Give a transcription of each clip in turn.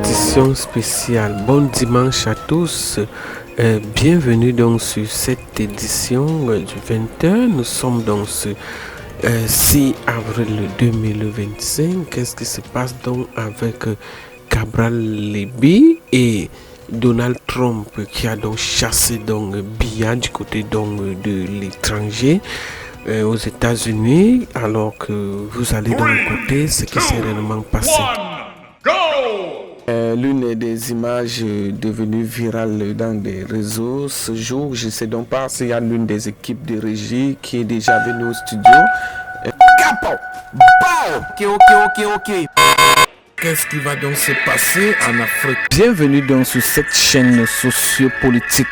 édition spéciale. Bon dimanche à tous. Bienvenue donc sur cette édition du 21. Nous sommes donc ce 6 avril 2025. Qu'est-ce qui se passe donc avec Cabral Libby et Donald Trump qui a donc chassé donc Biya du côté donc de l'étranger aux États-Unis, alors que vous allez donc écouter ce qui s'est réellement passé. L'une des images devenues virales dans des réseaux ce jour, je ne sais donc pas s'il y a l'une des équipes de régie qui est déjà venue au studio. Capo! Ok. Qu'est-ce qui va donc se passer en Afrique? Bienvenue donc sur cette chaîne sociopolitique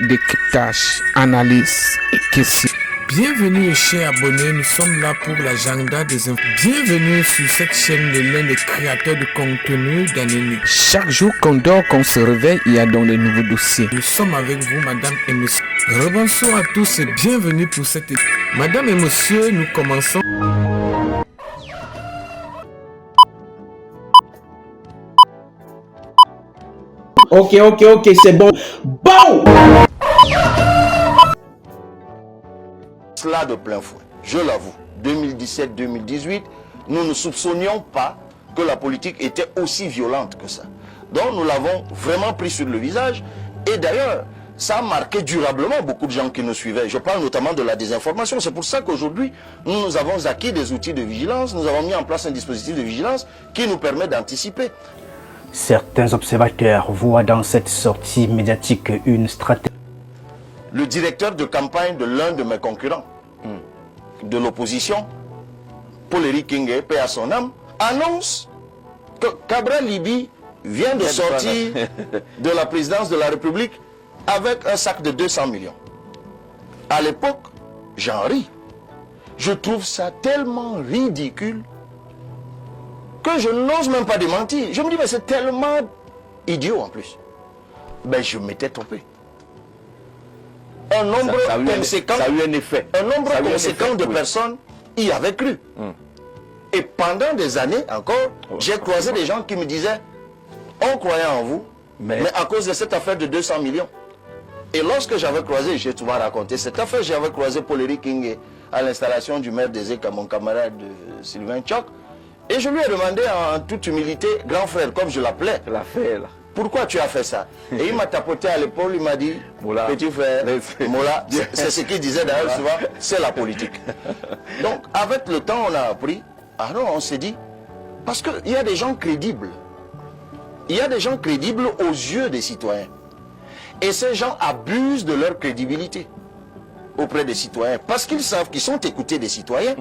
décryptage, analyse et questions. Bienvenue chers abonnés, nous sommes là pour l'agenda des infos. Bienvenue sur cette chaîne de l'un des créateurs de contenu d'Anemi. Chaque jour qu'on dort, qu'on se réveille, il y a donc de nouveaux dossiers. Nous sommes avec vous, madame et monsieur. Rebonsoir à tous et bienvenue pour cette émission. Madame et monsieur, nous commençons. Ok, c'est bon. Bon! Cela de plein fouet, je l'avoue. 2017-2018, nous ne soupçonnions pas que la politique était aussi violente que ça. Donc nous l'avons vraiment pris sur le visage. Et d'ailleurs, ça a marqué durablement beaucoup de gens qui nous suivaient. Je parle notamment de la désinformation. C'est pour ça qu'aujourd'hui, nous avons acquis des outils de vigilance. Nous avons mis en place un dispositif de vigilance qui nous permet d'anticiper. Certains observateurs voient dans cette sortie médiatique une stratégie. Le directeur de campagne de l'un de mes concurrents de l'opposition, Paul-Éric Kinge, paix à son âme, annonce que Cabral Libby vient de sortir de la présidence de la République avec un sac de 200 millions. À l'époque, j'en ris. Je trouve ça tellement ridicule que je n'ose même pas démentir. Je me dis, mais c'est tellement idiot en plus. Ben, je m'étais trompé. Un nombre conséquent, ça a eu un effet. Un nombre conséquent de personnes y avaient cru. Et pendant des années encore, j'ai croisé des gens qui me disaient, on croyait en vous, mais à cause de cette affaire de 200 millions. Et lorsque j'avais croisé, j'ai souvent raconté cette affaire, j'avais croisé Paul-Éric Kinge à l'installation du maire des Écs, mon camarade Sylvain Tchok, et je lui ai demandé en toute humilité, grand frère, comme je l'appelais, pourquoi tu as fait ça? Et il m'a tapoté à l'épaule, il m'a dit, Moula, petit frère, Moula, c'est ce qu'il disait d'ailleurs souvent, c'est la politique. Donc avec le temps, on a appris, ah non, on s'est dit, parce qu'il y a des gens crédibles. Il y a des gens crédibles aux yeux des citoyens. Et ces gens abusent de leur crédibilité auprès des citoyens. Parce qu'ils savent qu'ils sont écoutés des citoyens,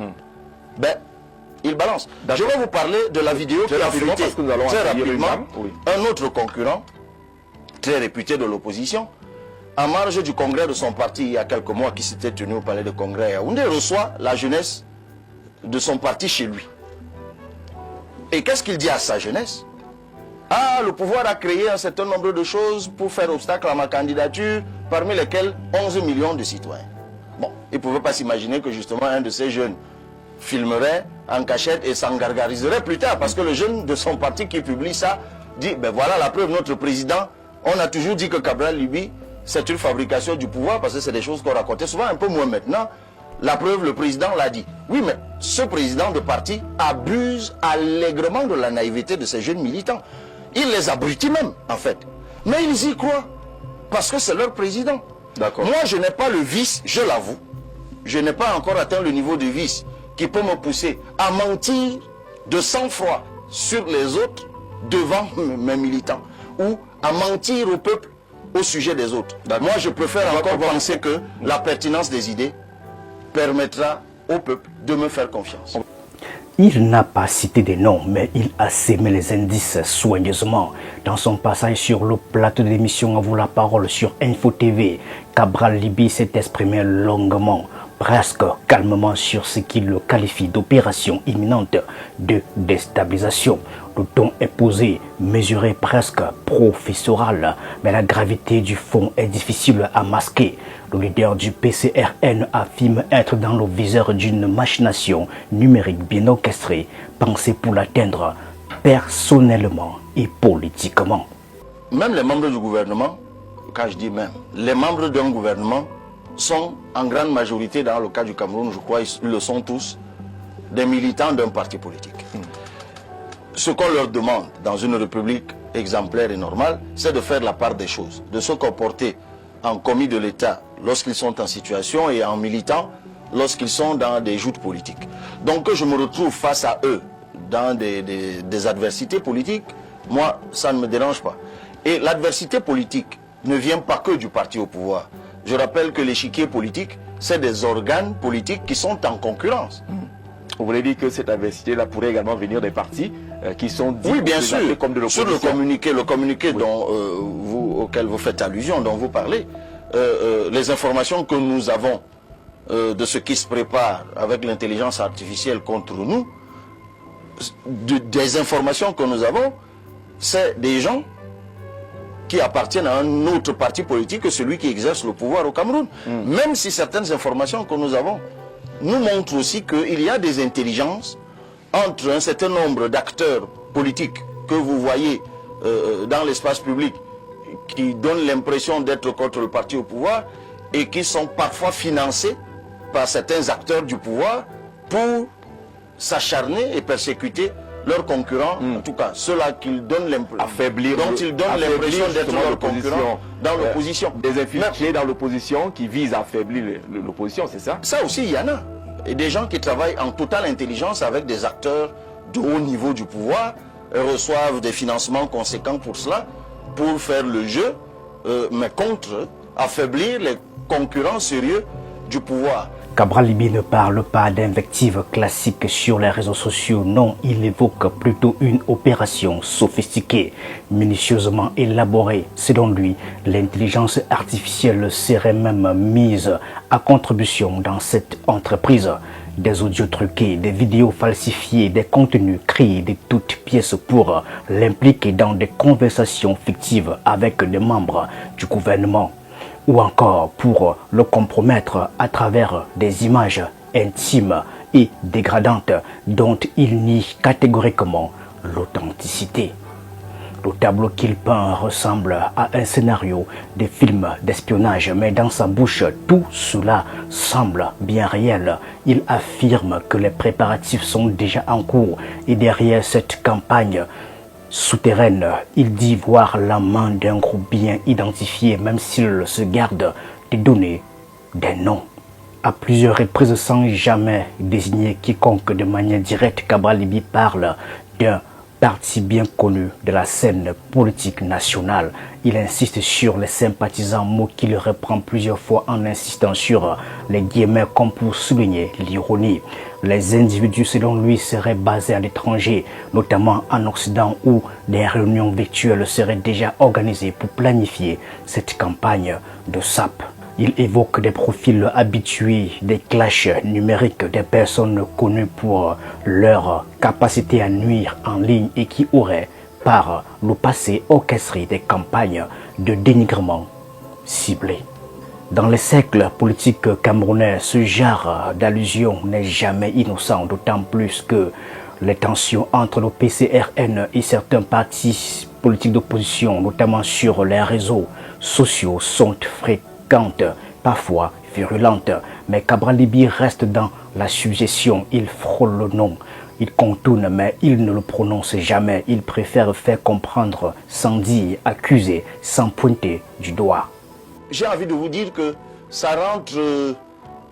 ben, ils balancent. Je vais vous parler de la vidéo qui a fuité très rapidement un autre concurrent, très réputé de l'opposition, en marge du congrès de son parti il y a quelques mois qui s'était tenu au palais de congrès à Yaoundé, reçoit la jeunesse de son parti chez lui. Et qu'est-ce qu'il dit à sa jeunesse? Ah, le pouvoir a créé un certain nombre de choses pour faire obstacle à ma candidature, parmi lesquelles 11 millions de citoyens. Bon, il ne pouvait pas s'imaginer que justement un de ces jeunes filmerait en cachette et s'en gargariserait plus tard, parce que le jeune de son parti qui publie ça dit, ben voilà la preuve, notre président, on a toujours dit que Cabral Libby, c'est une fabrication du pouvoir, parce que c'est des choses qu'on racontait souvent, un peu moins maintenant. La preuve, le président l'a dit. Oui, mais ce président de parti abuse allègrement de la naïveté de ces jeunes militants. Il les abrutit même, en fait. Mais ils y croient, parce que c'est leur président. Moi, je n'ai pas le vice, je l'avoue. Je n'ai pas encore atteint le niveau de vice qui peut me pousser à mentir de sang-froid sur les autres devant mes militants, ou à mentir au peuple au sujet des autres. Moi, je préfère encore penser que la pertinence des idées permettra au peuple de me faire confiance. Il n'a pas cité des noms, mais il a sémé les indices soigneusement. Dans son passage sur le plateau de l'émission À vous la parole sur Info TV, Cabral Libby s'est exprimé longuement, presque calmement sur ce qu'il qualifie d'opération imminente de déstabilisation. Le ton est posé, mesuré, presque professoral, mais la gravité du fond est difficile à masquer. Le leader du PCRN affirme être dans le viseur d'une machination numérique bien orchestrée, pensée pour l'atteindre personnellement. et politiquement. Même les membres du gouvernement, quand je dis même, les membres d'un gouvernement sont en grande majorité, dans le cas du Cameroun, je crois, ils le sont tous, des militants d'un parti politique. Ce qu'on leur demande dans une république exemplaire et normale, c'est de faire la part des choses, de se comporter en commis de l'État lorsqu'ils sont en situation et en militant lorsqu'ils sont dans des joutes politiques. Donc que je me retrouve face à eux dans des adversités politiques, moi, ça ne me dérange pas. Et l'adversité politique ne vient pas que du parti au pouvoir. Je rappelle que l'échiquier politique, c'est des organes politiques qui sont en concurrence. Vous voulez dire que cette adversité-là pourrait également venir des partis qui sont dits oui, bien sûr, comme de sur l'opposition. le communiqué oui. dont, auquel vous faites allusion, dont vous parlez, les informations que nous avons de ce qui se prépare avec l'intelligence artificielle contre nous, des informations que nous avons, c'est des gens qui appartiennent à un autre parti politique que celui qui exerce le pouvoir au Cameroun. Même si certaines informations que nous avons nous montrent aussi qu'il y a des intelligences entre un certain nombre d'acteurs politiques que vous voyez dans l'espace public qui donnent l'impression d'être contre le parti au pouvoir et qui sont parfois financés par certains acteurs du pouvoir pour s'acharner et persécuter leurs concurrents, en tout cas ceux-là qu'ils donnent affaiblir, dont ils donnent l'impression d'être leurs concurrents dans l'opposition. Des infiltrés dans l'opposition qui visent à affaiblir l'opposition, c'est ça? Ça aussi, il y en a. Et des gens qui travaillent en totale intelligence avec des acteurs de haut niveau du pouvoir et reçoivent des financements conséquents pour cela, pour faire le jeu, mais contre affaiblir les concurrents sérieux du pouvoir. Cabral Libye ne parle pas d'invectives classiques sur les réseaux sociaux, non, il évoque plutôt une opération sophistiquée, minutieusement élaborée. Selon lui, l'intelligence artificielle serait même mise à contribution dans cette entreprise. Des audios truqués, des vidéos falsifiées, des contenus créés de toutes pièces pour l'impliquer dans des conversations fictives avec des membres du gouvernement, ou encore pour le compromettre à travers des images intimes et dégradantes dont il nie catégoriquement l'authenticité. Le tableau qu'il peint ressemble à un scénario de film d'espionnage, mais dans sa bouche, tout cela semble bien réel. Il affirme que les préparatifs sont déjà en cours et derrière cette campagne souterraine, il dit voir la main d'un groupe bien identifié, même s'il se garde de donner des noms. À plusieurs reprises, sans jamais désigner quiconque de manière directe, Cabral Libye parle d'un parti bien connu de la scène politique nationale. Il insiste sur les sympathisants, mot qu'il reprend plusieurs fois en insistant sur les guillemets comme pour souligner l'ironie. Les individus, selon lui, seraient basés à l'étranger, notamment en Occident, où des réunions virtuelles seraient déjà organisées pour planifier cette campagne de SAP. Il évoque des profils habitués, des clashs numériques, des personnes connues pour leur capacité à nuire en ligne et qui auraient, par le passé, orchestré des campagnes de dénigrement ciblées. Dans les cercles politiques camerounais, ce genre d'allusion n'est jamais innocent, d'autant plus que les tensions entre le PCRN et certains partis politiques d'opposition, notamment sur les réseaux sociaux, sont fréquentes, parfois virulentes. Mais Cabral Libye reste dans la suggestion, il frôle le nom. Il contourne, mais il ne le prononce jamais. Il préfère faire comprendre sans dire, accuser, sans pointer du doigt. J'ai envie de vous dire que ça rentre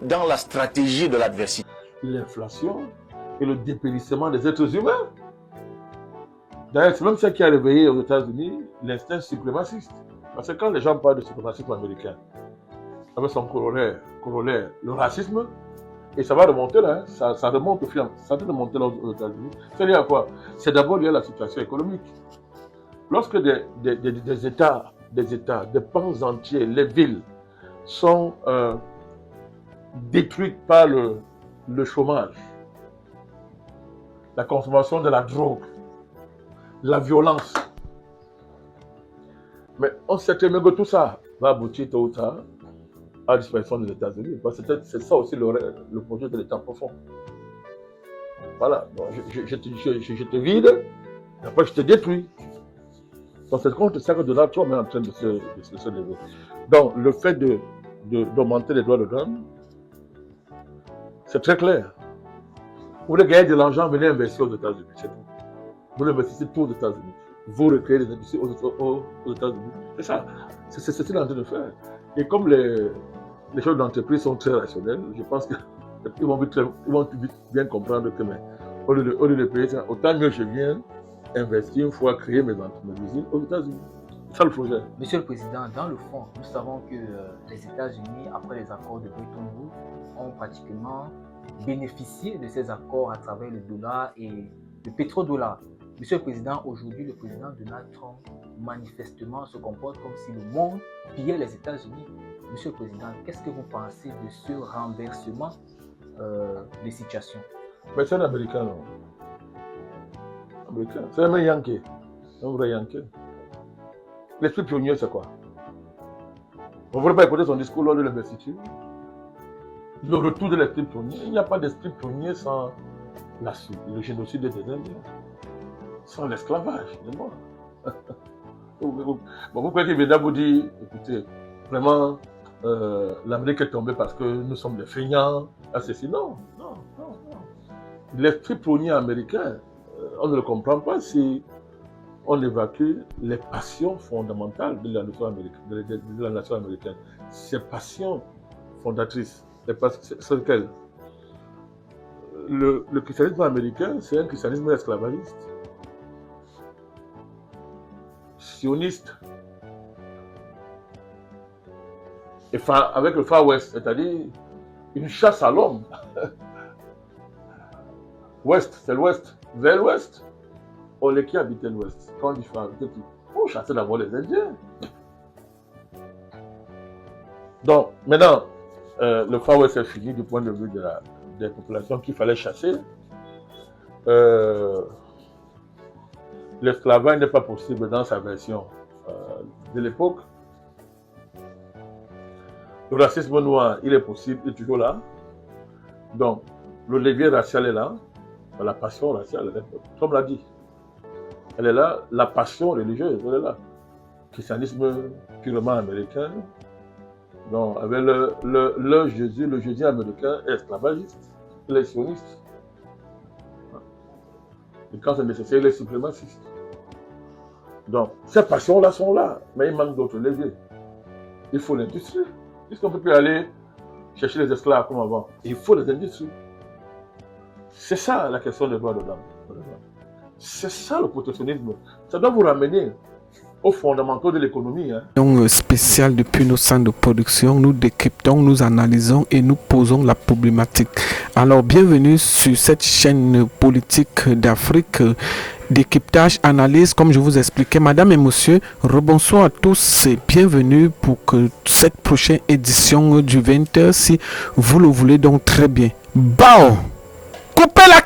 dans la stratégie de l'adversité. L'inflation et le dépérissement des êtres humains. D'ailleurs, c'est même ça qui a réveillé aux États-Unis l'instinct suprémaciste. Parce que quand les gens parlent de suprémacisme américain, avec son corollaire, le racisme, et ça va remonter là, ça remonte au fil, ça va remonter là aux États-Unis. C'est lié à quoi? C'est d'abord lié à la situation économique. Lorsque des États, des pans entiers, les villes sont détruites par le chômage, la consommation de la drogue, la violence. Mais on sait très bien que tout ça va aboutir tôt ou tard à la disparition des États-Unis. Parce que c'est ça aussi le projet de l'État profond. Voilà, bon, je te vide, après je te détruis. Donc c'est contre ça que Donald Trump est en train de se lever. Donc le fait d'augmenter les droits de l'homme, c'est très clair. Vous voulez gagner de l'argent, venez investir aux États-Unis, c'est tout. Vous investissez tout aux États-Unis. Vous recréez des industries aux États-Unis. C'est ça. C'est ce qu'il est en train de faire. Et comme les chefs d'entreprise sont très rationnels, je pense qu'ils vont vite bien comprendre que, mais, au lieu de payer ça, autant mieux je viens investir une fois créer mes usines aux États-Unis. C'est ça le projet. Monsieur le Président, dans le fond, nous savons que les États-Unis, après les accords de Bretton Woods, ont pratiquement bénéficié de ces accords à travers le dollar et le pétrodollar. Monsieur le Président, aujourd'hui, le président Donald Trump, manifestement, se comporte comme si le monde pillait les États-Unis. Monsieur le Président, qu'est-ce que vous pensez de ce renversement de situation? Mais c'est un Américain, non? Américain. C'est un Yankee. Un vrai Yankee. L'esprit pionnier, c'est quoi? On ne voulait pas écouter son discours lors de l'investiture. Le retour de l'esprit pionnier. Il n'y a pas d'esprit pionnier sans le génocide des Indiens, sans l'esclavage des Noirs. Bon, vous croyez qu'il vient vous dire, écoutez, vraiment, l'Amérique est tombée parce que nous sommes des feignants, assassins. Non. L'esprit pionnier américain, on ne le comprend pas si on évacue les passions fondamentales de la nation américaine. Ces passions fondatrices, c'est lesquelles? Le christianisme américain, c'est un christianisme esclavagiste, sioniste, et avec le Far West, c'est-à-dire une chasse à l'homme. Ouest, c'est l'Ouest, vers l'Ouest. On les qui habitait l'Ouest. Quand on dit Far West, on chassait d'abord les Indiens. Donc, maintenant, le Far West est fini du point de vue des populations qu'il fallait chasser. L'esclavage n'est pas possible dans sa version de l'époque. Le racisme noir, il est possible, il est toujours là. Donc, le levier racial est là. La passion raciale, comme l'a dit, elle est là. La passion religieuse, elle est là. Christianisme purement américain. Donc, avec le Jésus américain est esclavagiste, il est sioniste. Et quand c'est nécessaire, il est suprémaciste. Donc, ces passions-là sont là, mais il manque d'autres leviers. Il faut l'industrie. Puisqu'on ne peut plus aller chercher les esclaves comme avant. Il faut les industries. C'est ça la question des droits de l'homme. C'est ça le protectionnisme. Ça doit vous ramener aux fondamentaux de l'économie. Spécial depuis nos centres de production, nous décryptons, nous analysons et nous posons la problématique. Alors, bienvenue sur cette chaîne politique d'Afrique, décryptage, analyse, comme je vous expliquais. Madame et monsieur, rebonsoir à tous et bienvenue pour cette prochaine édition du 20h, si vous le voulez donc très bien. Bao! Coupez la